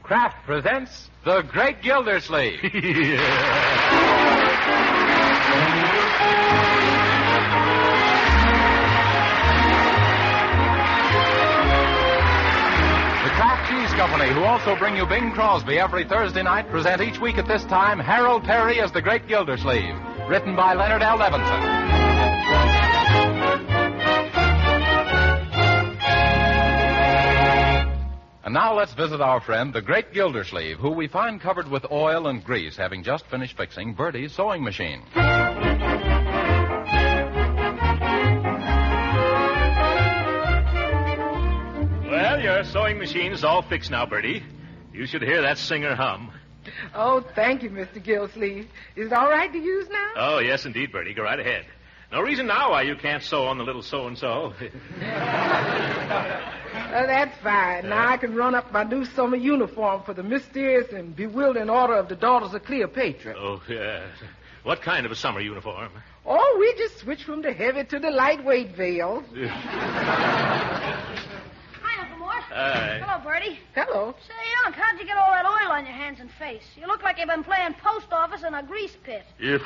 Kraft presents The Great Gildersleeve. The Kraft Cheese Company, who also bring you Bing Crosby every Thursday night, present each week at this time Harold Perry as The Great Gildersleeve, written by Leonard L. Levinson. And now let's visit our friend, the Great Gildersleeve, who we find covered with oil and grease, having just finished fixing Bertie's sewing machine. Well, your sewing machine's all fixed now, Bertie. You should hear that singer hum. Oh, thank you, Mr. Gildersleeve. Is it all right to use now? Oh, yes, indeed, Bertie. Go right ahead. No reason now why you can't sew on the little so-and-so. That's fine. Now I can run up my new summer uniform for the mysterious and bewildering order of the Daughters of Cleopatra. Oh, yes. What kind of a summer uniform? Oh, we just switch from the heavy to the lightweight veils. Hi, Uncle Mort. Hi. Hello, Bertie. Hello. Say, Unc, how'd you get all that oil on your hands and face? You look like you've been playing post office in a grease pit. If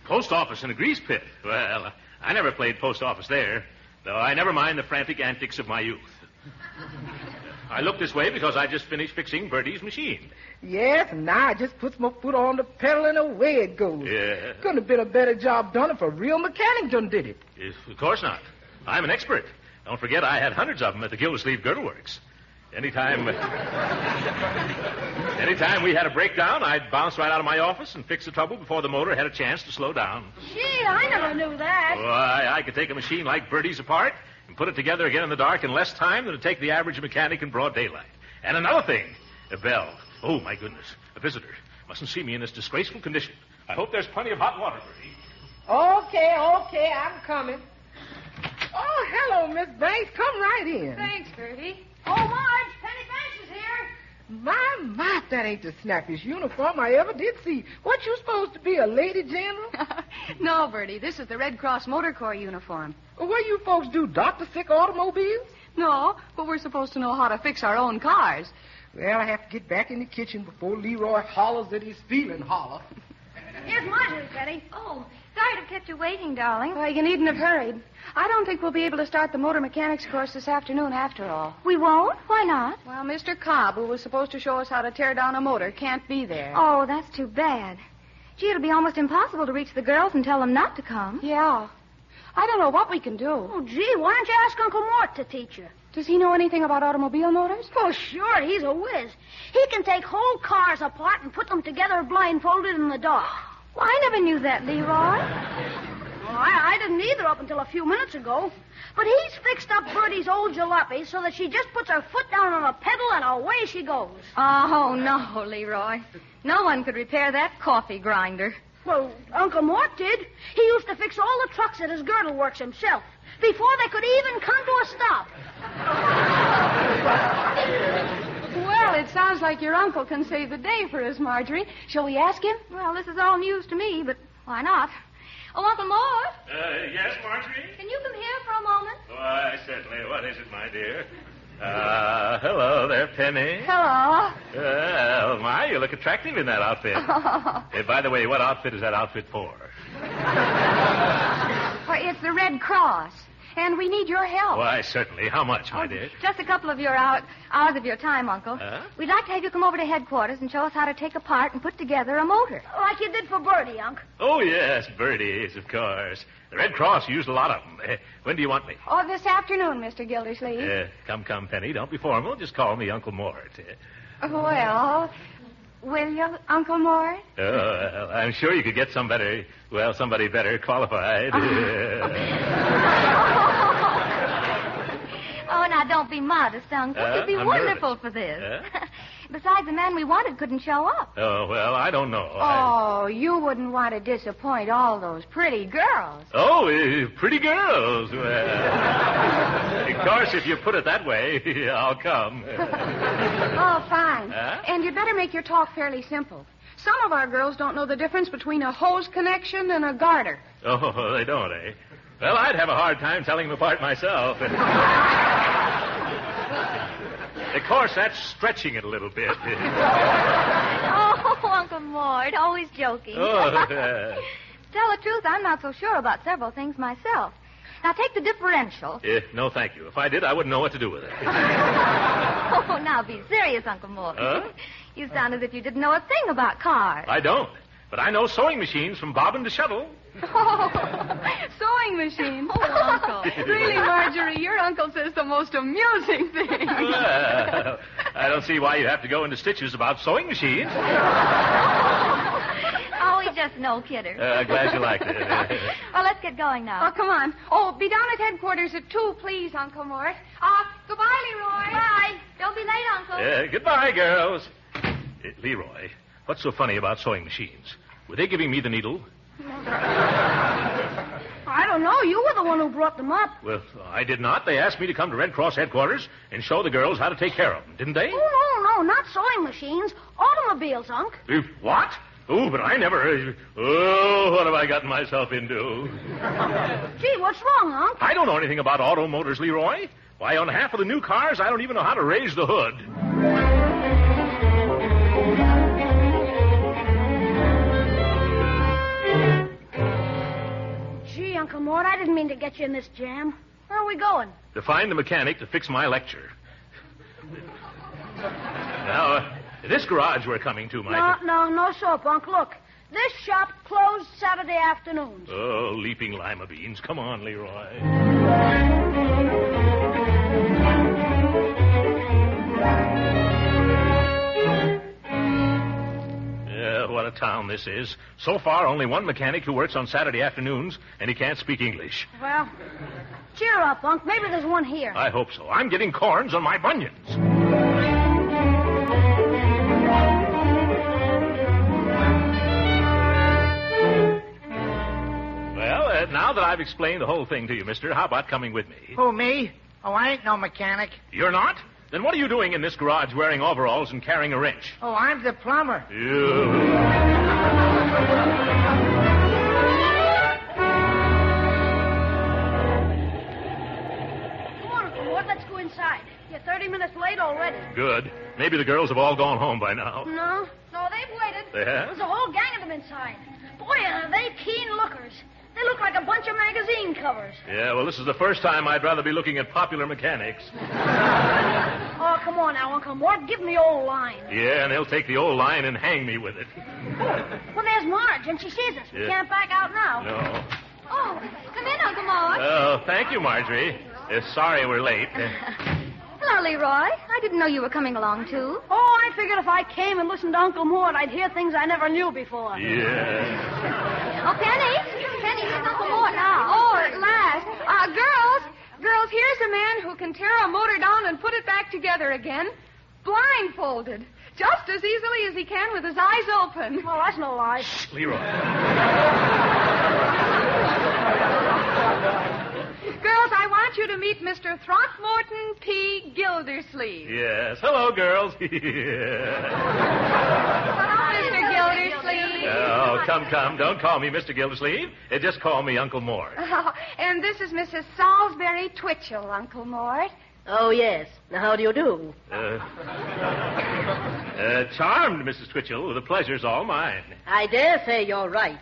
post office in a grease pit? Well, I never played post office there, though I never mind the frantic antics of my youth. I look this way because I just finished fixing Bertie's machine. Yes, and now I just puts my foot on the pedal and away it goes. Yeah. Couldn't have been a better job done if a real mechanic done did it. Of course not. I'm an expert. Don't forget I had hundreds of them at the Gildersleeve Girdle Works. Anytime we had a breakdown, I'd bounce right out of my office and fix the trouble before the motor had a chance to slow down. Gee, I never knew that. Why, I could take a machine like Bertie's apart and put it together again in the dark in less time than it'd take the average mechanic in broad daylight. And another thing, a bell. Oh, my goodness, a visitor. Mustn't see me in this disgraceful condition. I hope there's plenty of hot water, Bertie. Okay, I'm coming. Oh, hello, Miss Banks. Come right in. Thanks, Bertie. Oh, Marge, Penny Banks is here. My, that ain't the snappiest uniform I ever did see. What, you supposed to be, a lady general? No, Bertie, this is the Red Cross Motor Corps uniform. What you folks do, doctor sick automobiles? No, but we're supposed to know how to fix our own cars. Well, I have to get back in the kitchen before Leroy hollers that he's feeling holler. Here's Marjorie, Penny. Oh, sorry to have kept you waiting, darling. Well, you needn't have hurried. I don't think we'll be able to start the motor mechanics course this afternoon after all. We won't? Why not? Well, Mr. Cobb, who was supposed to show us how to tear down a motor, can't be there. Oh, that's too bad. Gee, it'll be almost impossible to reach the girls and tell them not to come. Yeah. I don't know what we can do. Oh, gee, why don't you ask Uncle Mort to teach you? Does he know anything about automobile motors? Oh, sure, he's a whiz. He can take whole cars apart and put them together blindfolded in the dark. Well, I never knew that, Leroy. Well, I didn't either up until a few minutes ago. But he's fixed up Bertie's old jalopy so that she just puts her foot down on a pedal and away she goes. Oh, no, Leroy. No one could repair that coffee grinder. Well, Uncle Mort did. He used to fix all the trucks at his girdle works himself before they could even come to a stop. Well, it sounds like your uncle can save the day for us, Marjorie. Shall we ask him? Well, this is all news to me, but why not? Oh, Uncle Mort, Yes, Marjorie? can you come here for a moment? Why, certainly. What is it, my dear? Hello there, Penny. Hello. Well, my, you look attractive in that outfit. Hey, by the way, what outfit is that outfit for? Why, it's the Red Cross, and we need your help. Why, certainly. How much, my dear? Just a couple of your hours of your time, Uncle. Huh? We'd like to have you come over to headquarters and show us how to take apart and put together a motor. Like you did for Bertie, Unc. Oh, yes, birdies, of course. The Red Cross used a lot of them. When do you want me? Oh, this afternoon, Mr. Gildersleeve. Come, Penny. Don't be formal. Just call me Uncle Mort. Well, will you, Uncle Mort? Oh, well, I'm sure you could get somebody better qualified. Oh, now, don't be modest, Uncle. You'd be I'm wonderful nervous. for this. Huh? Besides, the man we wanted couldn't show up. Oh, well, I don't know. Oh, you wouldn't want to disappoint all those pretty girls. Pretty girls. Well, of course, if you put it that way, I'll come. Oh, fine. Huh? And you'd better make your talk fairly simple. Some of our girls don't know the difference between a hose connection and a garter. Oh, they don't, eh? Well, I'd have a hard time telling them apart myself. Of course, that's stretching it a little bit. Oh, Uncle Mort, always joking. Oh, Tell the truth, I'm not so sure about several things myself. Now, take the differential. no, thank you. If I did, I wouldn't know what to do with it. Oh, now be serious, Uncle Mort. Huh? You sound as if you didn't know a thing about cars. I don't. But I know sewing machines from bobbin to shuttle. Oh, sewing machine. Oh, Uncle. Really, Marjorie, your uncle says the most amusing thing. Well, I don't see why you have to go into stitches about sewing machines. Oh, he's just no kidder. Glad you liked it. Well, let's get going now. Oh, come on. Oh, be down at headquarters at 2, please, Uncle Mort. Goodbye, Leroy. Bye. Don't be late, Uncle. Goodbye, girls. Leroy, what's so funny about sewing machines? Were they giving me the needle? I don't know. You were the one who brought them up. Well, I did not. They asked me to come to Red Cross headquarters and show the girls how to take care of them, didn't they? Oh, no, not sewing machines. Automobiles, Unc. What? Oh, but I never... Oh, what have I gotten myself into? Gee, what's wrong, Unc? I don't know anything about auto motors, Leroy. Why, on half of the new cars, I don't even know how to raise the hood. Gee, Uncle Mort, I didn't mean to get you in this jam. Where are we going? To find the mechanic to fix my lecture. Now, this garage we're coming to, Mike. No soap, Unc. Look, this shop closed Saturday afternoons. Oh, leaping lima beans. Come on, Leroy. What a town this is. So far, only one mechanic who works on Saturday afternoons, and he can't speak English. Well, cheer up, Unc. Maybe there's one here. I hope so. I'm getting corns on my bunions. Well, now that I've explained the whole thing to you, mister, how about coming with me? Who, me? Oh, I ain't no mechanic. You're not? Then what are you doing in this garage wearing overalls and carrying a wrench? Oh, I'm the plumber. Come on, Uncle Mort, let's go inside. You're 30 minutes late already. Good. Maybe the girls have all gone home by now. No, they've waited. They have? There's a whole gang of them inside. Boy, are they keen lookers. They look like a bunch of magazine covers. Yeah, well, this is the first time I'd rather be looking at popular mechanics. Oh, come on now, Uncle Mort. Give me the old line. Yeah, and they'll take the old line and hang me with it. Well, there's Marge, and she sees us. We can't back out now. No. Oh, come in, Uncle Mort. Oh, thank you, Marjorie. Sorry we're late. Hello, Leroy. I didn't know you were coming along, too. Oh, I figured if I came and listened to Uncle Mort, I'd hear things I never knew before. Yeah. Oh, Penny, here's Uncle Mort now. Oh, at last. Girls, here's a man who can tear a motor down and put it back together again, blindfolded, just as easily as he can with his eyes open. Well, that's no lie. Leroy. Girls, I want you to meet Mr. Throckmorton P. Gildersleeve. Yes. Hello, girls. Hello, Mr. Gildersleeve. Oh, come. Don't call me Mr. Gildersleeve. Just call me Uncle Mort. Oh, and this is Mrs. Salisbury Twitchell, Uncle Mort. Oh, yes. Now, how do you do? Charmed, Mrs. Twitchell. The pleasure's all mine. I dare say you're right.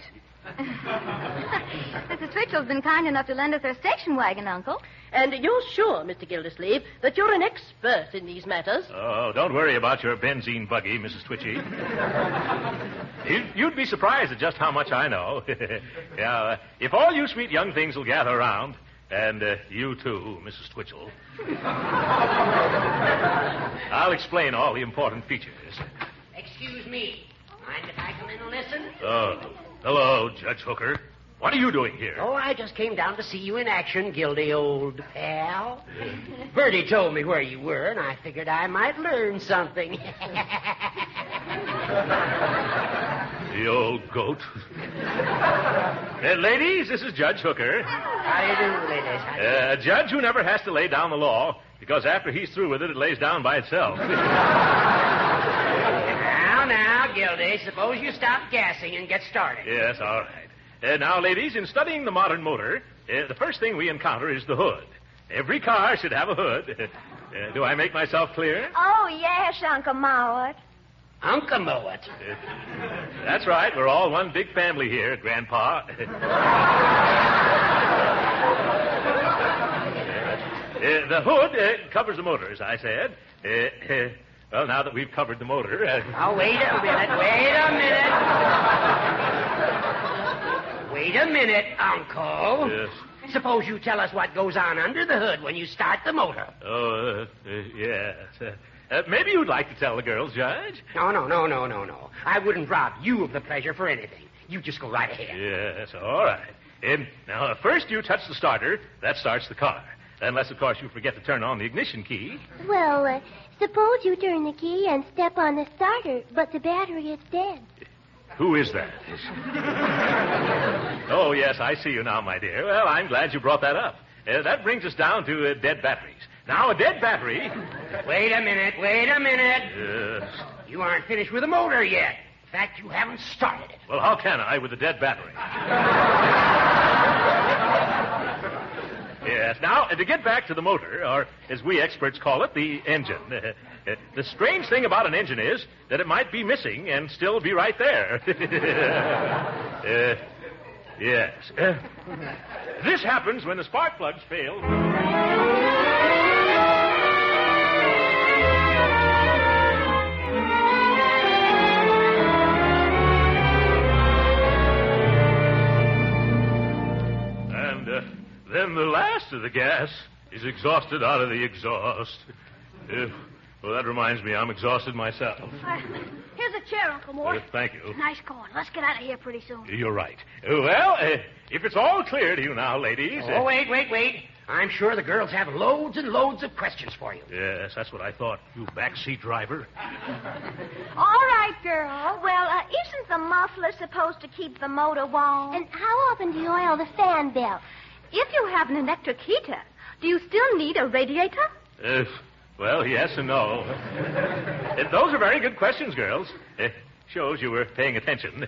Mrs. Twitchell's been kind enough to lend us her station wagon, Uncle. And you're sure, Mr. Gildersleeve, that you're an expert in these matters? Oh, don't worry about your benzene buggy, Mrs. Twitchy. You'd be surprised at just how much I know. Yeah, if all you sweet young things will gather around, and you too, Mrs. Twitchell, I'll explain all the important features. Excuse me. Mind if I come in and listen? Oh, hello, Judge Hooker. What are you doing here? Oh, I just came down to see you in action, Gildy, old pal. Bertie told me where you were, and I figured I might learn something. The old goat. Ladies, this is Judge Hooker. How do you do, ladies? A judge who never has to lay down the law, because after he's through with it, it lays down by itself. Now, Gildy, suppose you stop gassing and get started. Yes, all right. Now, ladies, in studying the modern motor, the first thing we encounter is the hood. Every car should have a hood. Do I make myself clear? Oh, yes, Uncle Mort. Uncle Mort. That's right. We're all one big family here, Grandpa. The hood covers the motor, as I said. Well, now that we've covered the motor... Now, wait a minute. Wait a minute, Uncle. Yes. Suppose you tell us what goes on under the hood when you start the motor. Oh, yes. Maybe you'd like to tell the girls, Judge? No. I wouldn't rob you of the pleasure for anything. You just go right ahead. Yes, all right. Now, first you touch the starter. That starts the car. Unless, of course, you forget to turn on the ignition key. Well, suppose you turn the key and step on the starter, but the battery is dead. Who is that? Oh, yes, I see you now, my dear. Well, I'm glad you brought that up. That brings us down to dead batteries. Now, a dead battery... Wait a minute. Yes. You aren't finished with the motor yet. In fact, you haven't started it. Well, how can I with a dead battery? Yes. Now, to get back to the motor, or as we experts call it, the engine. The strange thing about an engine is that it might be missing and still be right there. Yes. This happens when the spark plugs fail. Then the last of the gas is exhausted out of the exhaust. Well, that reminds me, I'm exhausted myself. Here's a chair, Uncle Mort. Thank you. Nice going. Let's get out of here pretty soon. You're right. Well, if it's all clear to you now, ladies... Oh, wait. I'm sure the girls have loads and loads of questions for you. Yes, that's what I thought, you backseat driver. All right, girl. Well, isn't the muffler supposed to keep the motor warm? And how often do you oil the fan belt? If you have an electric heater, do you still need a radiator? Well, yes and no. Those are very good questions, girls. Shows you were paying attention.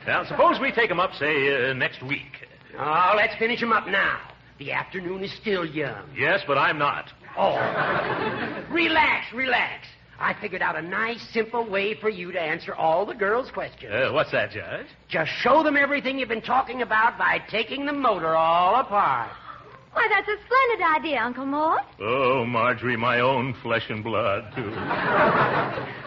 Now, suppose we take them up, say, next week. Oh, let's finish them up now. The afternoon is still young. Yes, but I'm not. Oh. Relax. I figured out a nice, simple way for you to answer all the girls' questions. What's that, Judge? Just show them everything you've been talking about by taking the motor all apart. Why, that's a splendid idea, Uncle Mort. Oh, Marjorie, my own flesh and blood, too.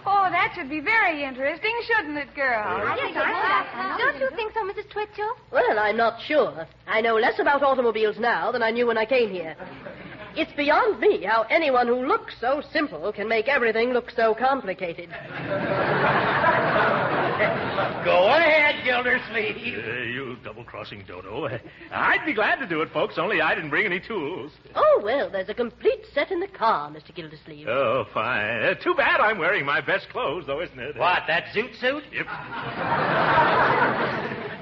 Oh, that should be very interesting, shouldn't it, girls? I think it would. Don't you think so, Mrs. Twitchell? Well, I'm not sure. I know less about automobiles now than I knew when I came here. It's beyond me how anyone who looks so simple can make everything look so complicated. Go ahead, Gildersleeve. You double-crossing dodo. I'd be glad to do it, folks, only I didn't bring any tools. Oh, well, there's a complete set in the car, Mr. Gildersleeve. Oh, fine. Too bad I'm wearing my best clothes, though, isn't it? What, that zoot suit? Yep.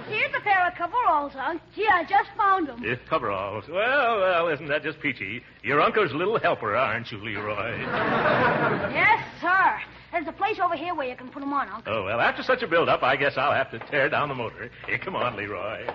Here's a pair of coveralls, Unc. Gee, I just found them. Coveralls. Well, isn't that just peachy? Your uncle's little helper, aren't you, Leroy? Yes, sir. There's a place over here where you can put them on, Unc. Oh, well, after such a build-up, I guess I'll have to tear down the motor. Here, come on, Leroy.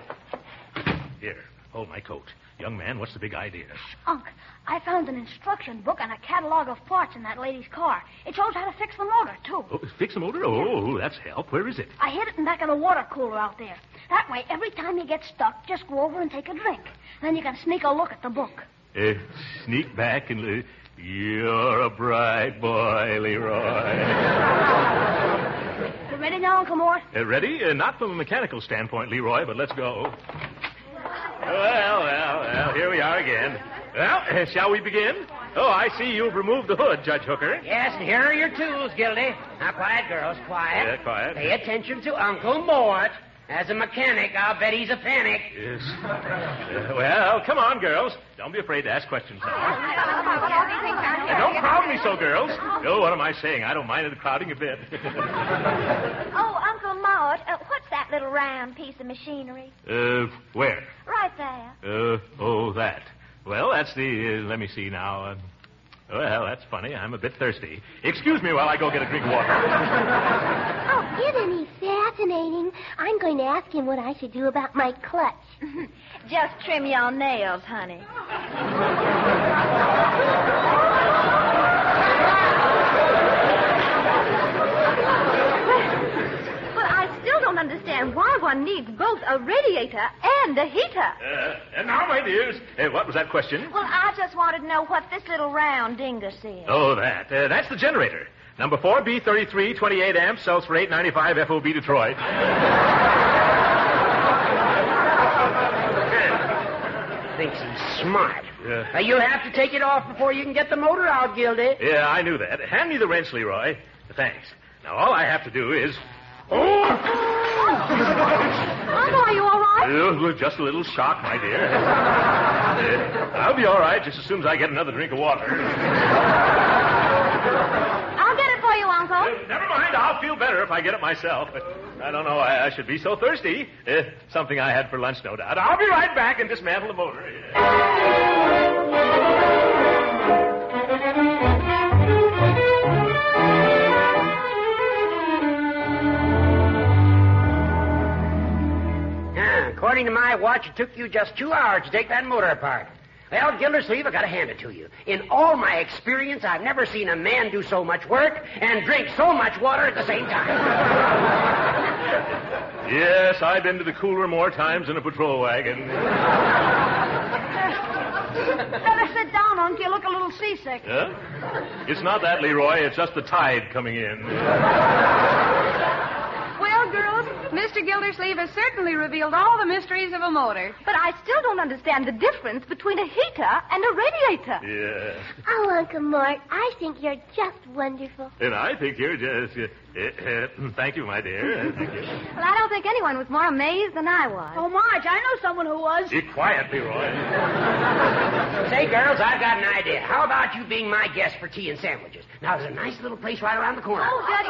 Here, hold my coat. Young man, what's the big idea? Unc, I found an instruction book and a catalog of parts in that lady's car. It shows how to fix the motor, too. Oh, fix the motor? Oh, that's help. Where is it? I hid it in back of the water cooler out there. That way, every time you get stuck, just go over and take a drink. Then you can sneak a look at the book. Sneak back and... You're a bright boy, Leroy. You ready now, Uncle Mort? Ready? Not from a mechanical standpoint, Leroy, but let's go. Well, here we are again. Well, shall we begin? Oh, I see you've removed the hood, Judge Hooker. Yes, and here are your tools, Gildy. Now, quiet, girls, quiet. Yeah, quiet. Pay attention to Uncle Mort. As a mechanic, I'll bet he's a panic. Yes. Well, come on, girls. Don't be afraid to ask questions now. Don't crowd me so, girls. Oh, what am I saying? I don't mind it crowding a bit. Oh, Uncle Mort, what's that little round piece of machinery? Where? Right there. That. Well, that's the, let me see now. Well, that's funny. I'm a bit thirsty. Excuse me while I go get a drink of water. Oh, isn't he fascinating? I'm going to ask him what I should do about my clutch. Just trim your nails, honey. one needs both a radiator and a heater. And now, my dears, what was that question? Well, I just wanted to know what this little round dingus is. Oh, that. That's the generator. Number 4B33, 28 amps, sells for $8.95 FOB Detroit. Thinks he's smart. You'll have to take it off before you can get the motor out, Gildy. Yeah, I knew that. Hand me the wrench, Leroy. Thanks. Now, all I have to do is... Oh! Uncle, are you all right? Just a little shock, my dear. I'll be all right just as soon as I get another drink of water. I'll get it for you, Uncle. Never mind. I'll feel better if I get it myself. I don't know. I should be so thirsty. Something I had for lunch, no doubt. I'll be right back and dismantle the motor. According to my watch, it took you just 2 hours to take that motor apart. Well, Gildersleeve, I got to hand it to you. In all my experience, I've never seen a man do so much work and drink so much water at the same time. Yes, I've been to the cooler more times than a patrol wagon. Better sit down, Uncle. You look a little seasick. Huh? It's not that, Leroy. It's just the tide coming in. Well, girls, Mr. Gildersleeve has certainly revealed all the mysteries of a motor. But I still don't understand the difference between a heater and a radiator. Yeah. Oh, Uncle Mort, I think you're just wonderful. And I think you're just... thank you, my dear. Thank you. Well, I don't think anyone was more amazed than I was. Oh, Marge, I know someone who was. Be quiet, Leroy. Say, girls, I've got an idea. How about you being my guest for tea and sandwiches? Now, there's a nice little place right around the corner. Oh, that's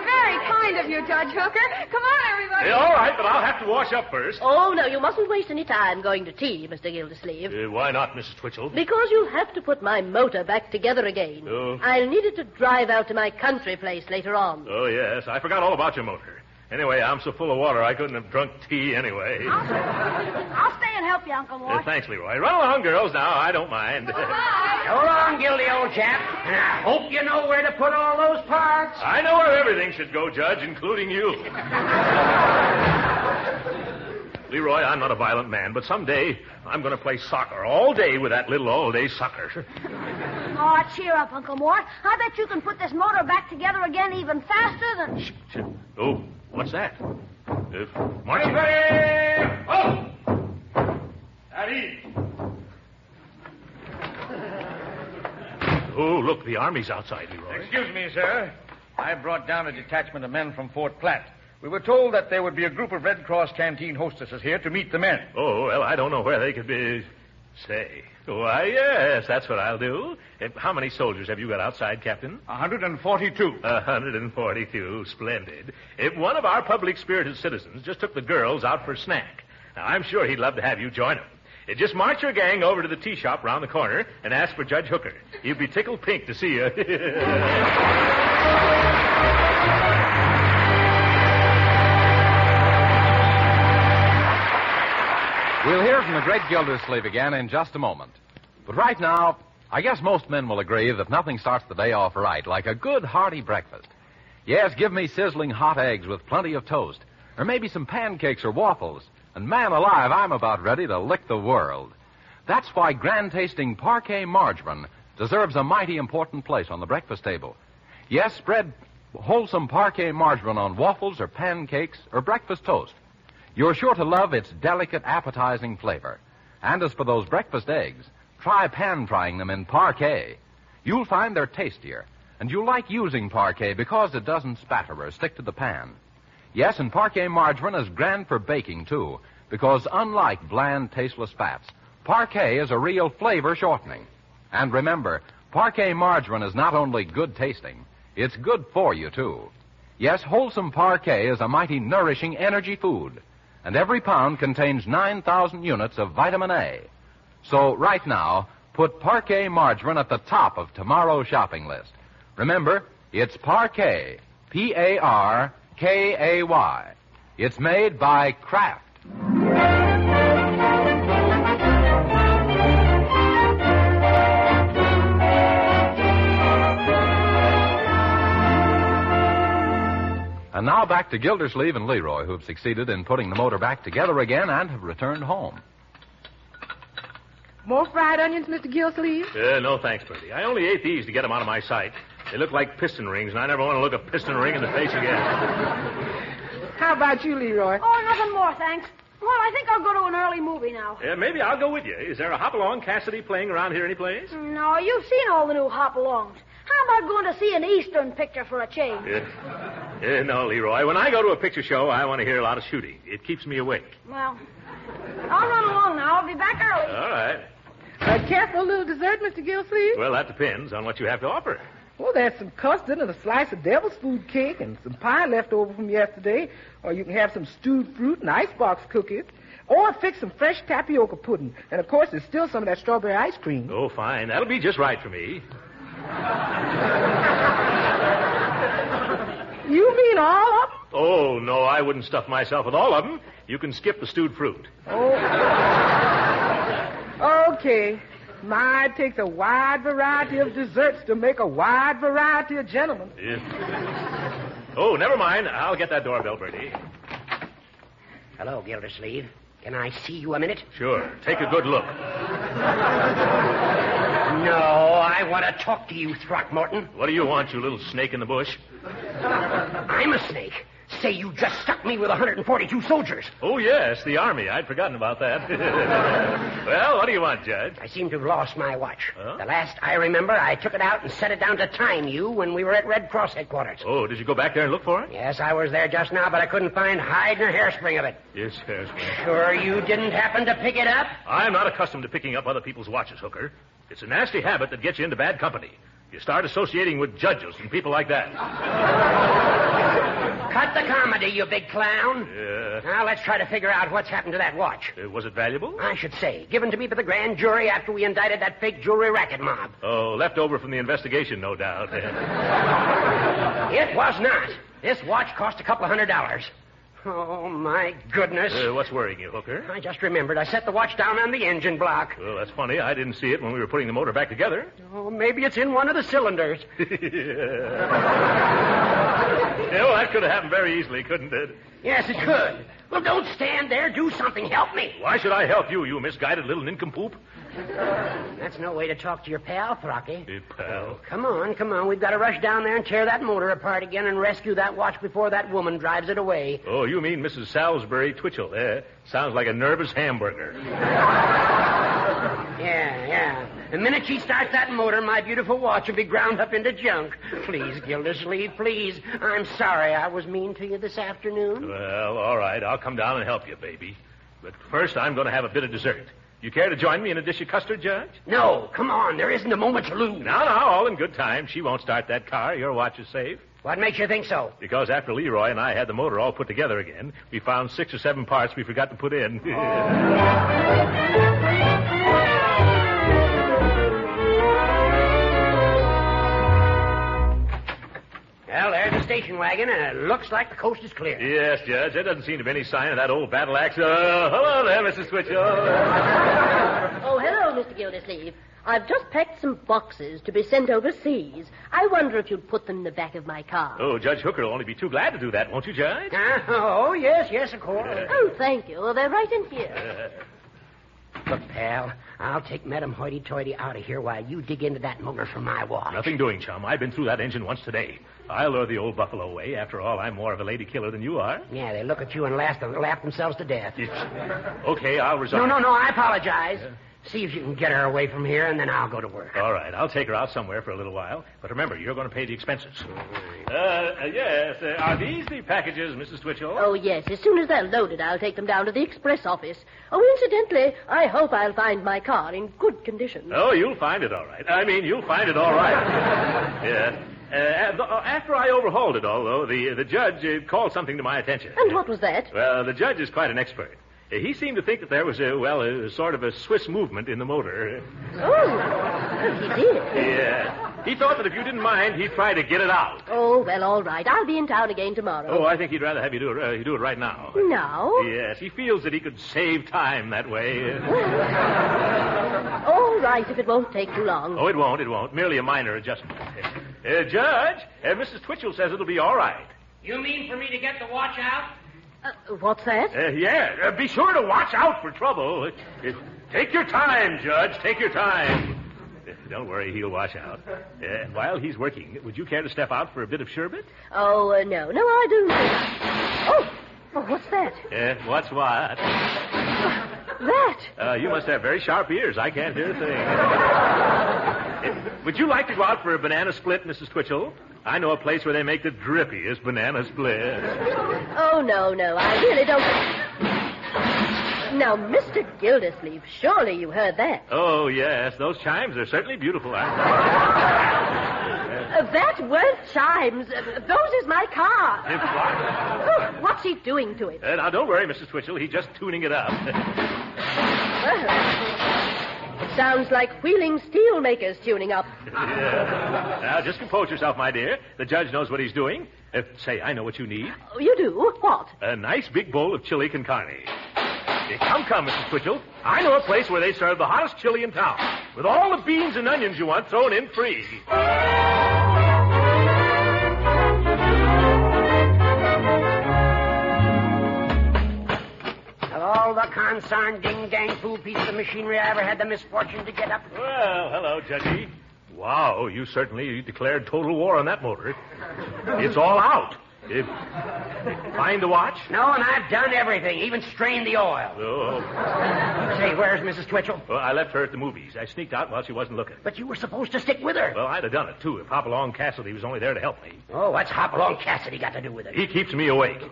very kind of you, Judge Hooker. Come on, everybody. All right, but I'll have to wash up first. Oh, no, you mustn't waste any time going to tea, Mr. Gildersleeve. Why not, Mrs. Twitchell? Because you'll have to put my motor back together again. Oh. I'll need it to drive out to my country place later on. Oh, yes. I forgot all about your motor. Anyway, I'm so full of water I couldn't have drunk tea anyway. I'll stay and help you, Uncle Mort. Thanks, Leroy. Run along, girls, now. I don't mind. So long, Gildy, old chap. And I hope you know where to put all those parts. I know where everything should go, Judge, including you. Leroy, I'm not a violent man, but someday I'm going to play soccer all day with that little all-day sucker. Oh, cheer up, Uncle Mort. I bet you can put this motor back together again even faster than... Shh. Oh, what's that? Marching. Oh! Daddy! Oh, look, the army's outside, Leroy. Excuse me, sir. I brought down a detachment of men from Fort Platte. We were told that there would be a group of Red Cross canteen hostesses here to meet the men. Oh, well, I don't know where they could be. Say. Why, yes, that's what I'll do. How many soldiers have you got outside, Captain? 142. 142. Splendid. One of our public-spirited citizens just took the girls out for a snack. Now, I'm sure he'd love to have you join him. Just march your gang over to the tea shop around the corner and ask for Judge Hooker. He'll be tickled pink to see you. We'll hear from the great Gildersleeve again in just a moment. But right now, I guess most men will agree that nothing starts the day off right like a good, hearty breakfast. Yes, give me sizzling hot eggs with plenty of toast, or maybe some pancakes or waffles. And man alive, I'm about ready to lick the world. That's why grand-tasting Parquet margarine deserves a mighty important place on the breakfast table. Yes, spread wholesome Parquet margarine on waffles or pancakes or breakfast toast. You're sure to love its delicate, appetizing flavor. And as for those breakfast eggs, try pan-frying them in Parquet. You'll find they're tastier, and you'll like using Parquet because it doesn't spatter or stick to the pan. Yes, and Parquet margarine is grand for baking, too, because unlike bland, tasteless fats, Parquet is a real flavor shortening. And remember, Parquet margarine is not only good tasting, it's good for you, too. Yes, wholesome Parquet is a mighty nourishing energy food, and every pound contains 9,000 units of vitamin A. So right now, put Parquet margarine at the top of tomorrow's shopping list. Remember, it's Parquet, Parkay. It's made by Kraft. And now back to Gildersleeve and Leroy, who have succeeded in putting the motor back together again and have returned home. More fried onions, Mr. Gildersleeve? No, thanks, Bertie. I only ate these to get them out of my sight. They look like piston rings, and I never want to look a piston ring in the face again. How about you, Leroy? Oh, nothing more, thanks. Well, I think I'll go to an early movie now. Maybe I'll go with you. Is there a Hop-Along Cassidy playing around here anyplace? No, you've seen all the new hop-alongs. How about going to see an Eastern picture for a change? No, Leroy. When I go to a picture show, I want to hear a lot of shooting. It keeps me awake. Well, I'll run along now. I'll be back early. All right. Care for a little dessert, Mr. Gildersleeve? Well, that depends on what you have to offer. Well, there's some custard and a slice of devil's food cake and some pie left over from yesterday. Or you can have some stewed fruit and icebox cookies. Or fix some fresh tapioca pudding. And, of course, there's still some of that strawberry ice cream. Oh, fine. That'll be just right for me. You mean all of them? Oh, no, I wouldn't stuff myself with all of them. You can skip the stewed fruit. Oh. Okay. It takes a wide variety of desserts to make a wide variety of gentlemen. Yeah. Oh, never mind. I'll get that doorbell, Bertie. Hello, Gildersleeve. Can I see you a minute? Sure. Take a good look. No, I want to talk to you, Throckmorton. What do you want, you little snake in the bush? I'm a snake. Say you just stuck me with 142 soldiers. Oh, yes, the Army. I'd forgotten about that. Well, what do you want, Judge? I seem to have lost my watch. Huh? The last I remember, I took it out and set it down to time you when we were at Red Cross headquarters. Oh, did you go back there and look for it? Yes, I was there just now, but I couldn't find hide nor hairspring of it. Yes, hairspring. Sure you didn't happen to pick it up? I'm not accustomed to picking up other people's watches, Hooker. It's a nasty habit that gets you into bad company. You start associating with judges and people like that. Cut the comedy, you big clown. Yeah. Now, let's try to figure out what's happened to that watch. Was it valuable? I should say. Given to me by the grand jury after we indicted that fake jewelry racket mob. Oh, left over from the investigation, no doubt. It was not. This watch cost a couple of $100. Oh, my goodness. What's worrying you, Hooker? I just remembered. I set the watch down on the engine block. Well, that's funny. I didn't see it when we were putting the motor back together. Oh, maybe it's in one of the cylinders. Well, that could have happened very easily, couldn't it? Yes, it could. Well, don't stand there. Do something. Help me. Why should I help you, you misguided little nincompoop? That's no way to talk to your pal, Throcky. Hey, pal. Come on. We've got to rush down there and tear that motor apart again and rescue that watch before that woman drives it away. Oh, you mean Mrs. Salisbury Twitchell. Sounds like a nervous hamburger. Yeah. The minute she starts that motor, my beautiful watch will be ground up into junk. Please, Gildersleeve, please. I'm sorry I was mean to you this afternoon. Well, all right. I'll come down and help you, baby. But first, I'm going to have a bit of dessert. You care to join me in a dish of custard, Judge? No, come on. There isn't a moment to lose. Now, all in good time. She won't start that car. Your watch is safe. What makes you think so? Because after Leroy and I had the motor all put together again, we found 6 or 7 parts we forgot to put in. Well, there's the station wagon, and it looks like the coast is clear. Yes, Judge. There doesn't seem to be any sign of that old battle axe. Hello there, Mrs. Twitchell. Oh, hello, Mr. Gildersleeve. I've just packed some boxes to be sent overseas. I wonder if you'd put them in the back of my car. Oh, Judge Hooker will only be too glad to do that, won't you, Judge? Oh, yes, of course. Oh, thank you. They're right in here. Look, pal, I'll take Madam Hoity-Toity out of here while you dig into that motor for my watch. Nothing doing, chum. I've been through that engine once today. I'll lure the old buffalo away. After all, I'm more of a lady killer than you are. Yeah, they look at you and laugh themselves to death. Okay, I'll resign. No, I apologize. See if you can get her away from here, and then I'll go to work. All right, I'll take her out somewhere for a little while. But remember, you're going to pay the expenses. Yes. Are these the packages, Mrs. Twitchell? Oh, yes. As soon as they're loaded, I'll take them down to the express office. Oh, incidentally, I hope I'll find my car in good condition. Oh, you'll find it all right. You'll find it all right. Yeah. After I overhauled it all, though, the judge called something to my attention. And what was that? Well, the judge is quite an expert. He seemed to think that there was a sort of a Swiss movement in the motor. Oh, he did? Yeah. He thought that if you didn't mind, he'd try to get it out. Oh, well, all right. I'll be in town again tomorrow. Oh, I think he'd rather have you do it right now. Now? Yes, he feels that he could save time that way. All right, if it won't take too long. Oh, it won't. Merely a minor adjustment. Judge, Mrs. Twitchell says it'll be all right. You mean for me to get the watch out? What's that? Yeah, be sure to watch out for trouble. Take your time, Judge. Take your time. Don't worry, he'll wash out. And while he's working, would you care to step out for a bit of sherbet? Oh, no. No, I do. Oh, what's that? What's what? That. You must have very sharp ears. I can't hear a thing. Would you like to go out for a banana split, Mrs. Twitchell? I know a place where they make the drippiest banana split. Oh, no. I really don't. Now, Mr. Gildersleeve, surely you heard that. Oh, yes. Those chimes are certainly beautiful, aren't they? That weren't chimes. Those is my car. What? What's he doing to it? Now, don't worry, Mrs. Twitchell. He's just tuning it up. It sounds like Wheeling Steelmakers tuning up. Yeah. Now, just compose yourself, my dear. The judge knows what he's doing. Say, I know what you need. Oh, you do? What? A nice big bowl of chili con carne. Come, Mrs. Twitchell. I know a place where they serve the hottest chili in town, with all the beans and onions you want thrown in free. Of all the concerned ding-dang fool pieces of machinery I ever had the misfortune to get up. Well, hello, Judgy. Wow, you certainly declared total war on that motor. It's all out. Find the watch? No, and I've done everything, even strained the oil. Oh. Say, where's Mrs. Twitchell? Well, I left her at the movies. I sneaked out while she wasn't looking. But you were supposed to stick with her. Well, I'd have done it, too, if Hopalong Cassidy was only there to help me. Oh, what's Hopalong Cassidy got to do with it? He keeps me awake.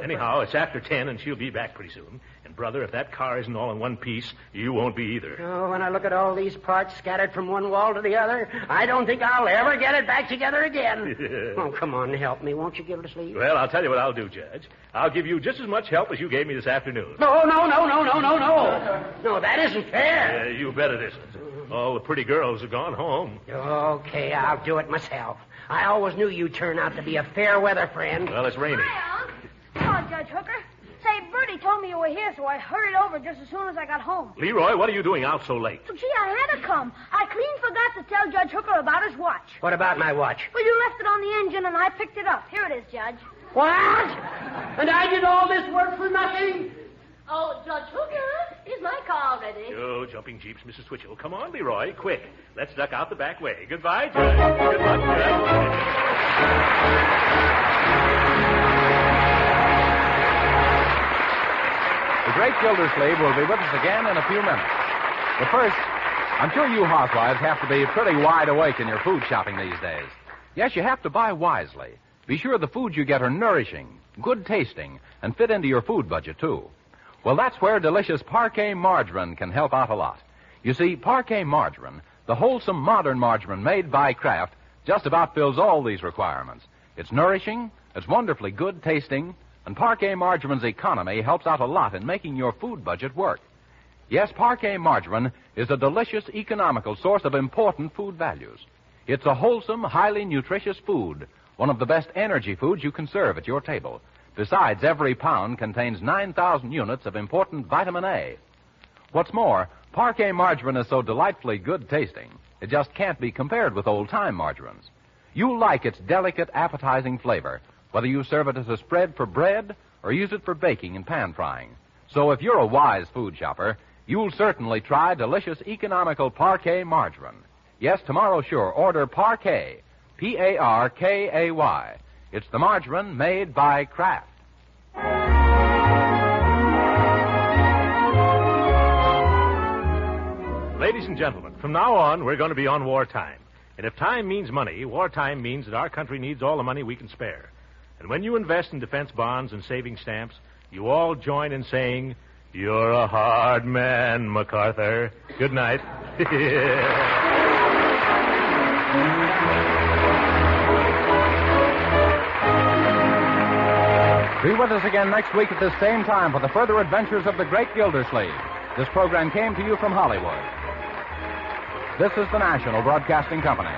Anyhow, it's after 10, and she'll be back pretty soon. And, brother, if that car isn't all in one piece, you won't be either. Oh, when I look at all these parts scattered from one wall to the other, I don't think I'll ever get it back together again. Oh, come on, help me, won't you, Gildersleeve? Well, I'll tell you what I'll do, Judge. I'll give you just as much help as you gave me this afternoon. No. No, that isn't fair. You bet it isn't. All the pretty girls have gone home. Okay, I'll do it myself. I always knew you'd turn out to be a fair weather friend. Well, it's raining. Hi, Unc. Hello, Judge Hooker. Say, Bertie told me you were here, so I hurried over just as soon as I got home. Leroy, what are you doing out so late? Well, gee, I had to come. I clean forgot to tell Judge Hooker about his watch. What about my watch? Well, you left it on the engine, and I picked it up. Here it is, Judge. What? And I did all this work for nothing? Oh, Judge Hooker, is my car ready? Oh, jumping jeeps, Mrs. Twitchell. Come on, Leroy, quick. Let's duck out the back way. Goodbye, Judge. Good luck, Judge. The great Gildersleeve will be with us again in a few minutes. But first, I'm sure you housewives have to be pretty wide awake in your food shopping these days. Yes, you have to buy wisely. Be sure the foods you get are nourishing, good tasting, and fit into your food budget, too. Well, that's where delicious Parquet margarine can help out a lot. You see, Parquet margarine, the wholesome modern margarine made by Kraft, just about fills all these requirements. It's nourishing, it's wonderfully good tasting, and Parquet margarine's economy helps out a lot in making your food budget work. Yes, Parquet margarine is a delicious, economical source of important food values. It's a wholesome, highly nutritious food, one of the best energy foods you can serve at your table. Besides, every pound contains 9,000 units of important vitamin A. What's more, Parquet margarine is so delightfully good tasting, it just can't be compared with old-time margarines. You'll like its delicate, appetizing flavor, whether you serve it as a spread for bread or use it for baking and pan frying. So if you're a wise food shopper, you'll certainly try delicious, economical Parquet margarine. Yes, tomorrow sure, order Parquet, Parkay. It's the margarine made by Kraft. Ladies and gentlemen, from now on, we're going to be on wartime. And if time means money, wartime means that our country needs all the money we can spare. And when you invest in defense bonds and savings stamps, you all join in saying, "You're a hard man, MacArthur." Good night. Be with us again next week at this same time for the further adventures of the great Gildersleeve. This program came to you from Hollywood. This is the National Broadcasting Company.